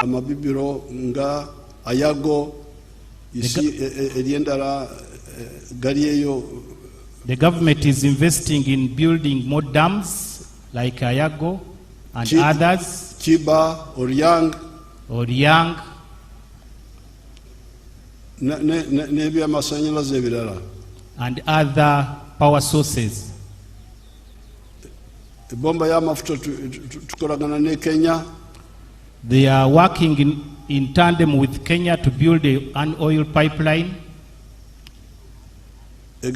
amabibiro nga ayago eliendara galiyeyo. The government is investing in building more dams like Ayago and others. Chiba, Oryang, and other power sources. They are working in tandem with Kenya to build an oil pipeline. They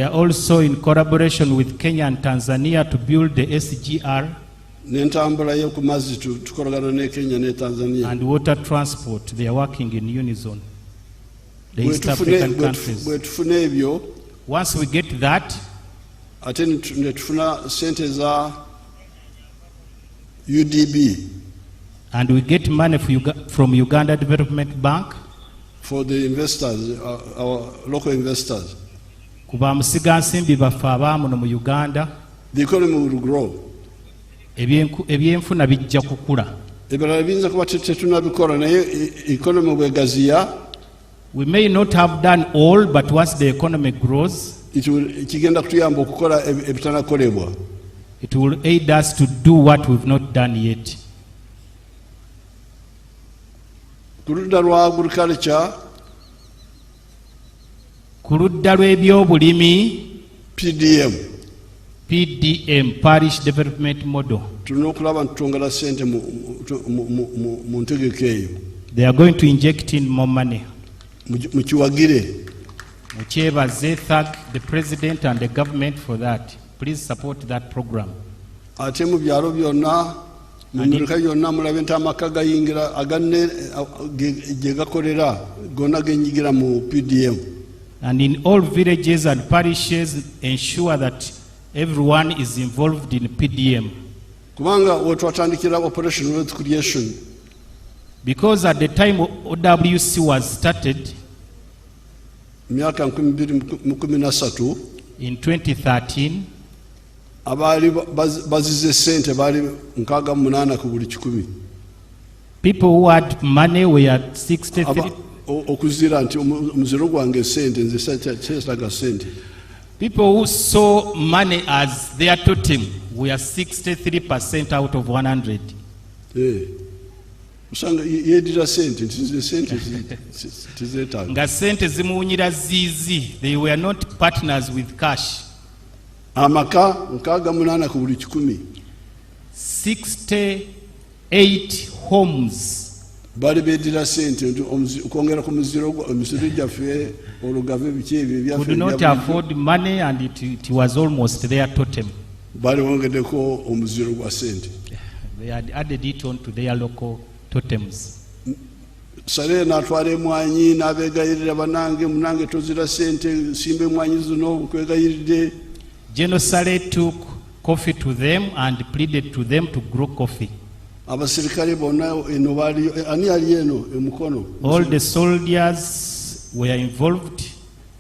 are also in collaboration with Kenya and Tanzania to build the SGR and water transport. They are working in unison. The East African countries. Once we get that, UDB, and we get money from Uganda Development Bank for the investors, our local investors. The economy will grow. We may not have done all, but once the economy grows, it will aid us to do what we've not done yet. Agriculture, PDM, Parish Development Model. They are going to inject in more money. The president and the government for that. Please support that program. And in all villages and parishes, ensure that everyone is involved in PDM. Because at the time OWC was started, in 2013, people who had money were at 63. People who saw money as their totem were 63% out of 100. They were not partners with cash. 68 homes. Could not afford money, and it was almost their totem. They had added it on to their local totems. General Sale took coffee to them and pleaded to them to grow coffee. All the soldiers were involved,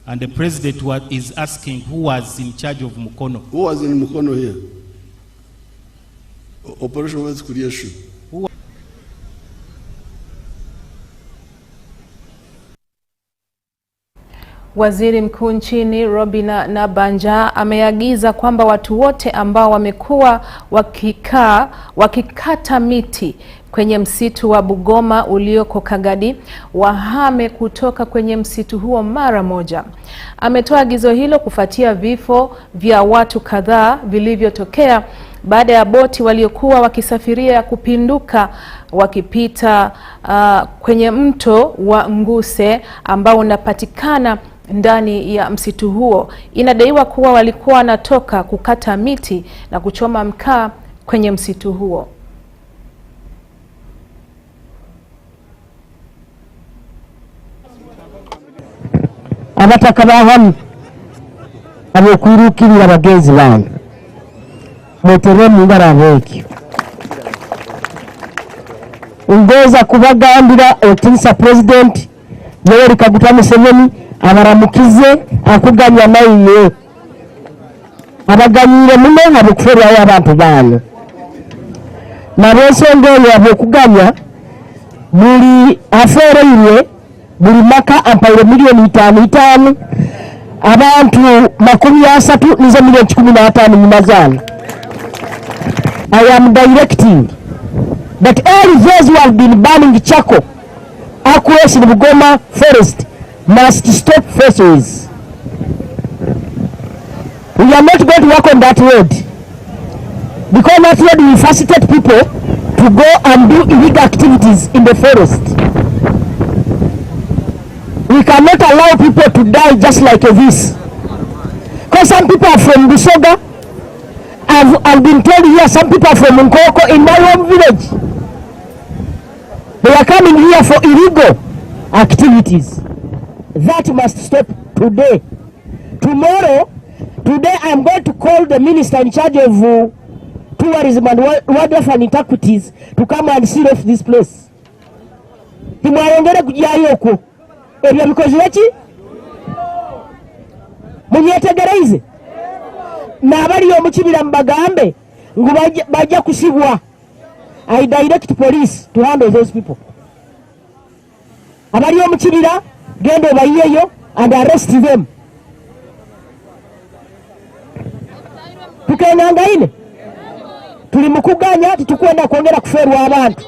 and the president is asking who was in charge of Mukono. Who was in Mukono here? Operation Wealth Creation. Waziri Mkuu nchini Robina Nabanja ameagiza kwamba watu wote ambao wamekuwa wakikata miti kwenye msitu wa Bugoma ulioko Kagadi wahame kutoka kwenye msitu huo mara moja. Ametoa agizo hilo kufuatia vifo vya watu kadhaa vilivyotokea baada ya boti waliokuwa wakisafiria kupinduka wakipita kwenye mto wa Nguse ambao unapatikana ndani ya msitu huo. Inadaiwa kuwa walikuwa wanatoka kukata miti na kuchoma mkaa kwenye msitu huo. Abataka bahamu abokwirukirira abagenzi bange mutere mu ngarabeki ngoza kubagambira otinsa president Yoweri Kaguta Museveni abaramukize akuganya naye abaganyire muno abukufera y'abantu bano na bensonga yabwe kuganya buli afere ile buli maka ampaire milioni 5 abantu 30 nizo milioni 15 mumazana. I am directing that all those who have been burning charcoal across the Bugoma forest must stop forces. We are not going to work on that road because that road will facilitate people to go and do illegal activities in the forest. We cannot allow people to die just like this. Because some people are from Busoga. I've been told here some people are from Nkoko in my own village. They are coming here for illegal activities. That must stop today. Today I'm going to call the minister in charge of tourism and wildlife and antiquities to come and seal off this place. Timwayongera kujayoko. Ebyo bikozeeki? Munyetegereze. Na abali omukibira mbagambe ngu bajja kusibwa. I direct police to handle those people. Abali omukibira gendo bayiyeyo and arrest them. Tukenanga ine. Tuli mukuganya tukwenda kuongera kuferwa abantu.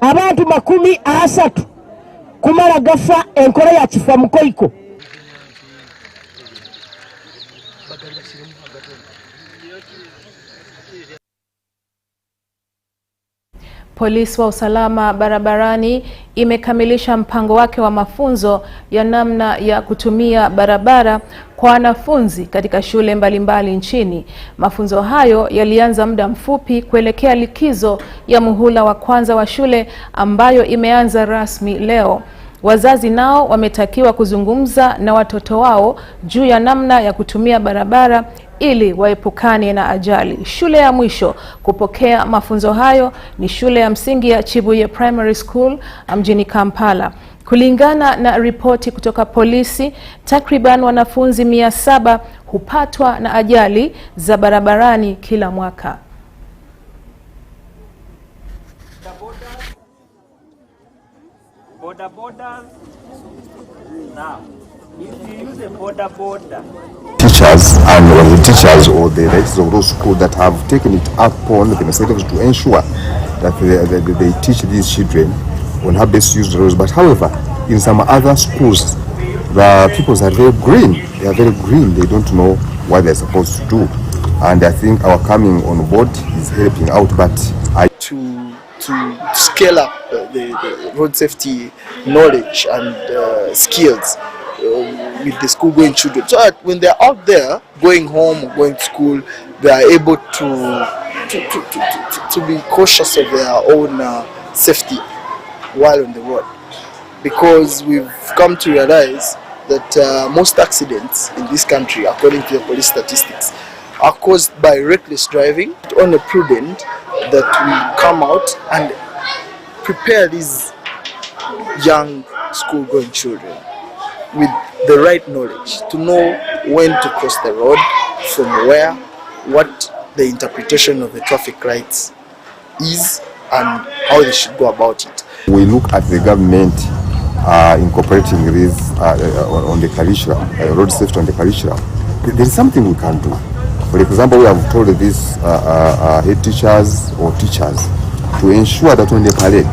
Abantu 30 kumala gafa enkola ya kifa mukoiko. Polisi wa usalama barabarani imekamilisha mpango wake wa mafunzo ya namna ya kutumia barabara kwa wanafunzi katika shule mbalimbali nchini. Mafunzo hayo yalianza muda mfupi kuelekea likizo ya muhula wa kwanza wa shule ambayo imeanza rasmi leo. Wazazi nao wametakiwa kuzungumza na watoto wao juu ya namna ya kutumia barabara ili waepukane na ajali. Shule ya mwisho kupokea mafunzo hayo ni shule ya msingi ya Chibuye Primary School mjini Kampala. Kulingana na ripoti kutoka polisi, takriban wanafunzi 700 hupatwa na ajali za barabarani kila mwaka. Teachers and the teachers or the directors of those schools that have taken it upon themselves to ensure that they teach these children on how best to use the roads. But however, in some other schools, the pupils are very green. They are very green. They don't know what they're supposed to do. And I think our coming on board is helping out. But to scale up the road safety knowledge and skills with the school-going children, so that when they're out there going home or going to school, they are able to be cautious of their own safety while on the road. Because we've come to realize that most accidents in this country, according to the police statistics, are caused by reckless driving. It's only prudent that we come out and prepare these young school-going children with the right knowledge to know when to cross the road, from where, what the interpretation of the traffic lights is, and how they should go about it. We look at the government incorporating this on the curriculum, road safety on the curriculum. There is something we can do. For example, we have told these head teachers or teachers to ensure that when they parade,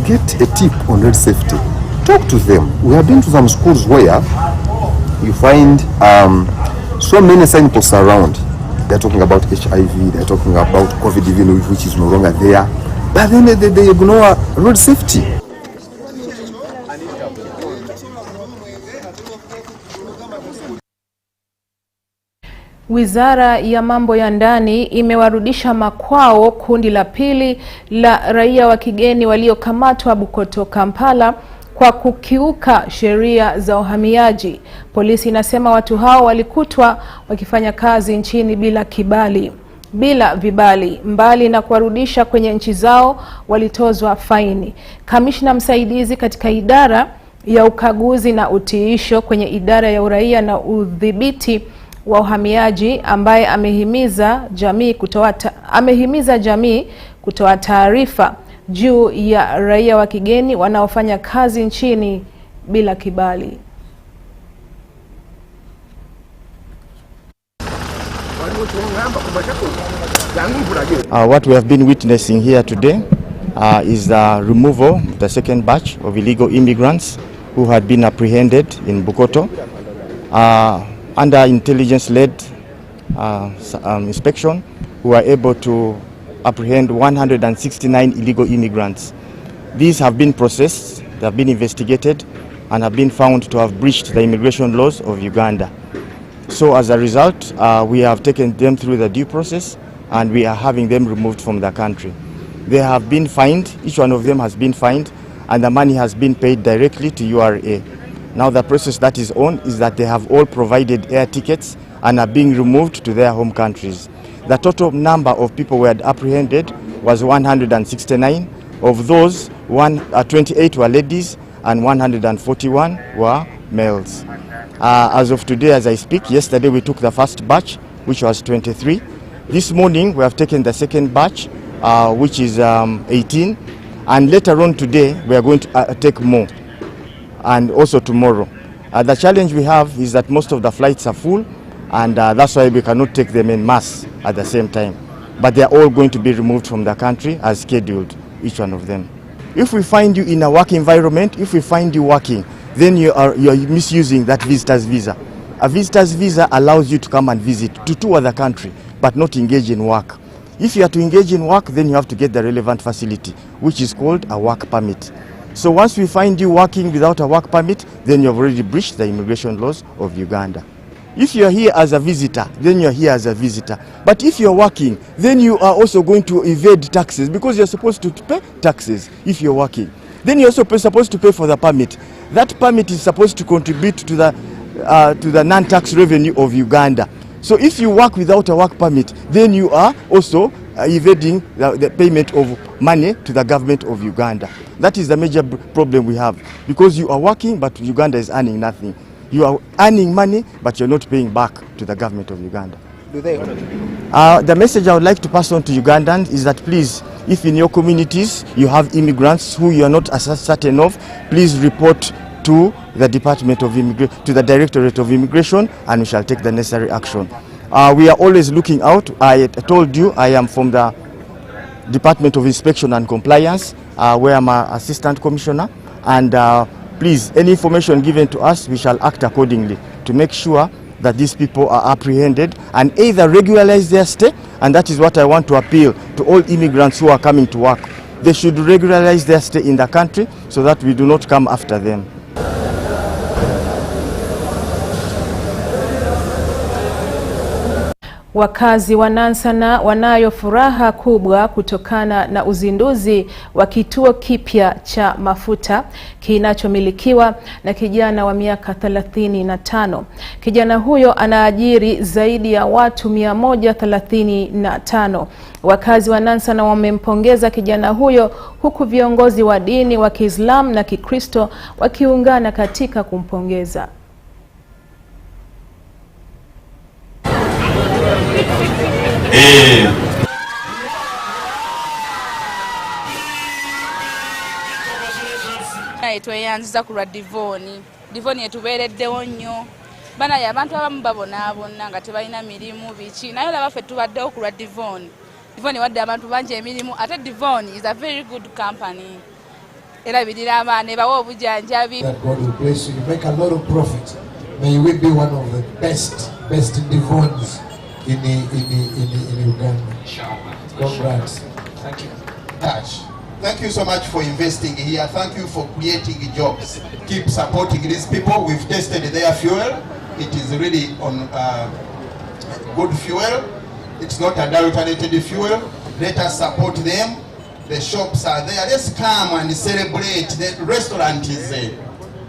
get a tip on road safety. Talk to them. We have been to some schools where you find so many signposts around. They're talking about HIV, they're talking about COVID, even which is no longer there. But then they ignore road safety. Wizara ya mambo ya ndani imewarudisha makwao kundi la pili la raia wa kigeni waliokamatwa Bukoto, Kampala kwa kukiuka sheria za uhamiaji. Polisi inasema watu hao walikutwa wakifanya kazi nchini bila vibali. Mbali na kuwarudisha kwenye nchi zao, walitozwa faini. Kamishna msaidizi katika idara ya ukaguzi na utiisho kwenye idara ya uraia na udhibiti wa uhamiaji ambaye amehimiza jamii kutoa taarifa juu ya raia wa kigeni wanaofanya kazi nchini bila kibali. What we have been witnessing here today is the removal of the second batch of illegal immigrants who had been apprehended in Bukoto. Under intelligence-led inspection, we were able to apprehend 169 illegal immigrants. These have been processed, they have been investigated, and have been found to have breached the immigration laws of Uganda. So as a result, we have taken them through the due process, and we are having them removed from the country. They have been fined, each one of them has been fined, and the money has been paid directly to URA. Now the process that is on is that they have all provided air tickets and are being removed to their home countries. The total number of people we had apprehended was 169. Of those, 28 were ladies and 141 were males. As of today, as I speak, yesterday we took the first batch, which was 23. This morning we have taken the second batch, which is 18. And later on today, we are going to take more. And also tomorrow. The challenge we have is that most of the flights are full, and that's why we cannot take them in mass at the same time. But they are all going to be removed from the country as scheduled, each one of them. If we find you in a work environment, if we find you working, then you are misusing that visitor's visa. A visitor's visa allows you to come and visit, to tour the country, but not engage in work. If you are to engage in work, then you have to get the relevant facility, which is called a work permit. So once we find you working without a work permit, then you have already breached the immigration laws of Uganda. If you are here as a visitor, then you are here as a visitor. But if you are working, then you are also going to evade taxes, because you are supposed to pay taxes if you are working. Then you are also supposed to pay for the permit. That permit is supposed to contribute to the non-tax revenue of Uganda. So if you work without a work permit, then you are also evading the payment of money to the government of Uganda. That is the major problem we have, because you are working but Uganda is earning nothing. You are earning money but you're not paying back to the government of Uganda. Do they? The message I would like to pass on to Ugandans is that please, if in your communities you have immigrants who you are not certain of, please report to the Department of Immigration, to the Directorate of Immigration, and we shall take the necessary action. We are always looking out. I told you I am from the Department of Inspection and Compliance, where I'm an Assistant Commissioner, and please, any information given to us, we shall act accordingly to make sure that these people are apprehended and either regularize their stay, and that is what I want to appeal to all immigrants who are coming to work. They should regularize their stay in the country so that we do not come after them. Wakazi wa Nansana wanayo furaha kubwa kutokana na uzinduzi wa kituo kipya cha mafuta kinachomilikiwa na kijana wa miaka 35. Kijana huyo anaajiri zaidi ya watu 135. Wakazi wa Nansana wamempongeza kijana huyo, huku viongozi wa dini wa Kiislamu na Kikristo wakiungana katika kumpongeza. Tweyanziza kulwa divoni etubeereddewo nnyo bana ya abantu abamu babonabona nga tebalina mirimu biki naye olabaffe tubaddewo kulwa divoni wadde abantu bangi emirimu ate divoni is a very good company erabirira abaana ebawa obujanjabi. That God will bless you. You make a lot of profit. May we be one of the best divons in Uganda. Congrats. Thank you. Thank you so much for investing here. Thank you for creating jobs. Keep supporting these people. We've tested their fuel. It is really on good fuel. It's not adulterated fuel. Let us support them. The shops are there. Let's come and celebrate. The restaurant is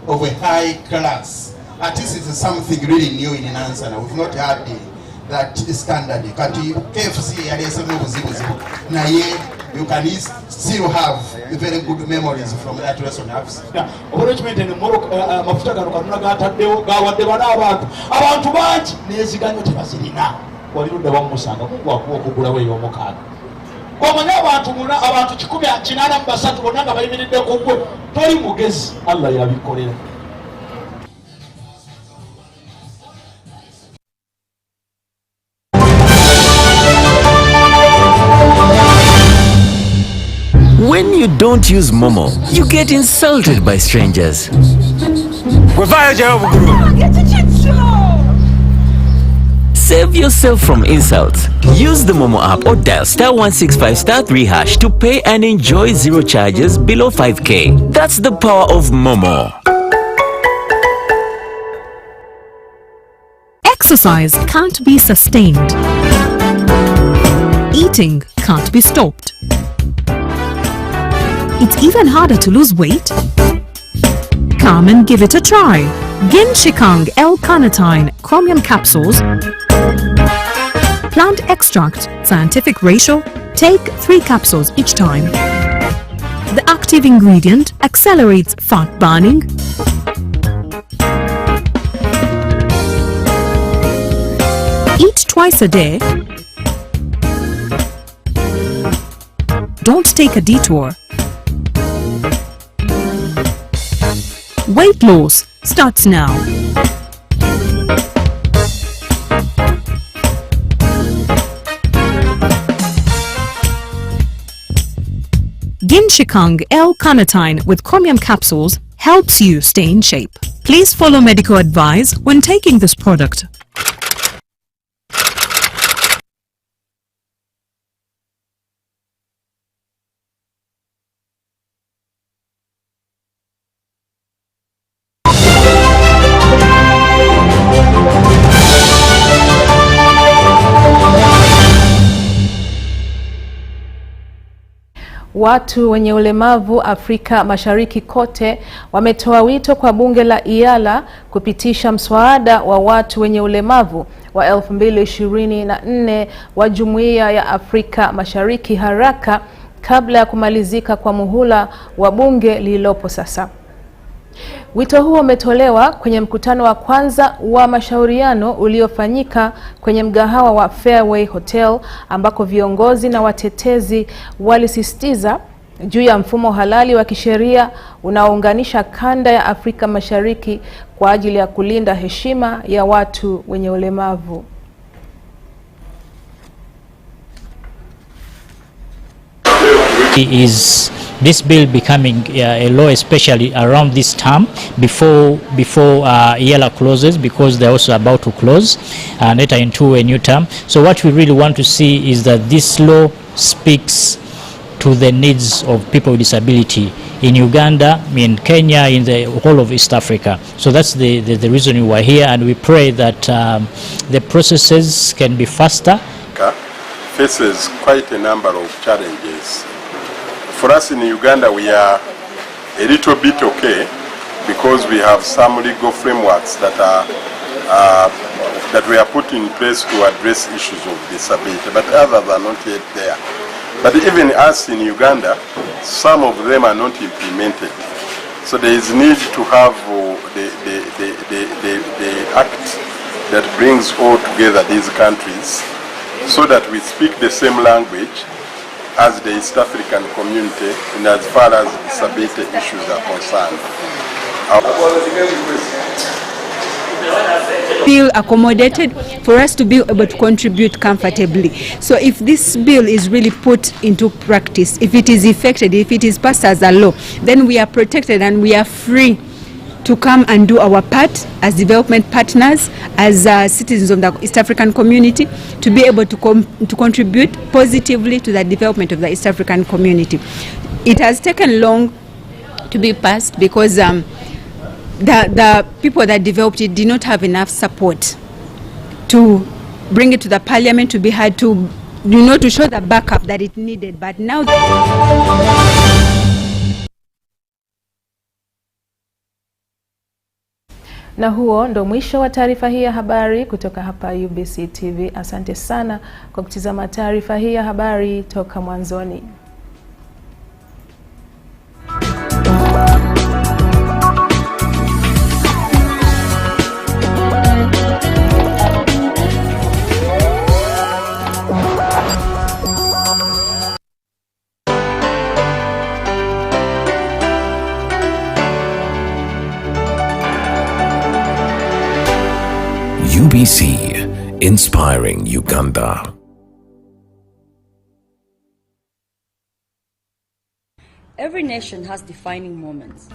of a high class. At least it's something really new in Nansana. We've not had that standard. Kati KFC yalesema ubuzibu naye you can still have very good memories from that restaurant. Arrangement in mafuta kanuna gataddewo gawadde bana abantu bangi neziganyo tebazirina walirudde bamusanga kugwakuwa okugulawo ey'omukaaga omanya abantu 183 bonna nga bayimiridde ku ggwe toli mugezi Allah yabikolera. When you don't use Momo, you get insulted by strangers. Save yourself from insults. Use the Momo app or dial *165 *3# to pay and enjoy zero charges below 5K. That's the power of Momo. Exercise can't be sustained. Eating can't be stopped. It's even harder to lose weight? Come and give it a try. Ginshikang L-carnitine chromium capsules, plant extract, scientific ratio, take 3 capsules each time. The active ingredient accelerates fat burning, eat twice a day, don't take a detour. Weight loss starts now. Ginshikang L-carnitine with chromium capsules helps you stay in shape. Please follow medical advice when taking this product. Watu wenye ulemavu Afrika Mashariki kote wametoa wito kwa bunge la IALA kupitisha mswada wa watu wenye ulemavu wa 2024 wa Jumuiya ya Afrika Mashariki haraka kabla ya kumalizika kwa muhula wa bunge lililopo sasa. Wito huo umetolewa kwenye mkutano wa kwanza wa mashauriano uliofanyika kwenye mgahawa wa Fairway Hotel ambako viongozi na watetezi walisisitiza juu ya mfumo halali wa kisheria unaounganisha kanda ya Afrika Mashariki kwa ajili ya kulinda heshima ya watu wenye ulemavu. Is this bill becoming a law, especially around this term before IALA closes, because they're also about to close and enter into a new term. So what we really want to see is that this law speaks to the needs of people with disability in Uganda, in Kenya, in the whole of East Africa. So that's the reason we are here, and we pray that the processes can be faster. Faces quite a number of challenges. For us in Uganda, we are a little bit okay because we have some legal frameworks that we are put in place to address issues of disability, but others are not yet there. But even us in Uganda, some of them are not implemented. So there is need to have the act that brings all together these countries so that we speak the same language as the East African community and as far as disability issues are concerned. Feel accommodated for us to be able to contribute comfortably. So if this bill is really put into practice, if it is effected, if it is passed as a law, then we are protected and we are free to come and do our part as development partners, as citizens of the East African community, to be able to contribute positively to the development of the East African community. It has taken long to be passed because the people that developed it did not have enough support to bring it to the parliament to be heard, to to show the backup that it needed. But now Na huo ndo mwisho wa taarifa hii ya habari kutoka hapa UBC TV. Asante sana kwa kutizama taarifa hii ya habari toka mwanzoni. UBC, inspiring Uganda. Every nation has defining moments,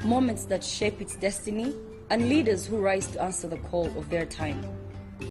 moments that shape its destiny, and leaders who rise to answer the call of their time.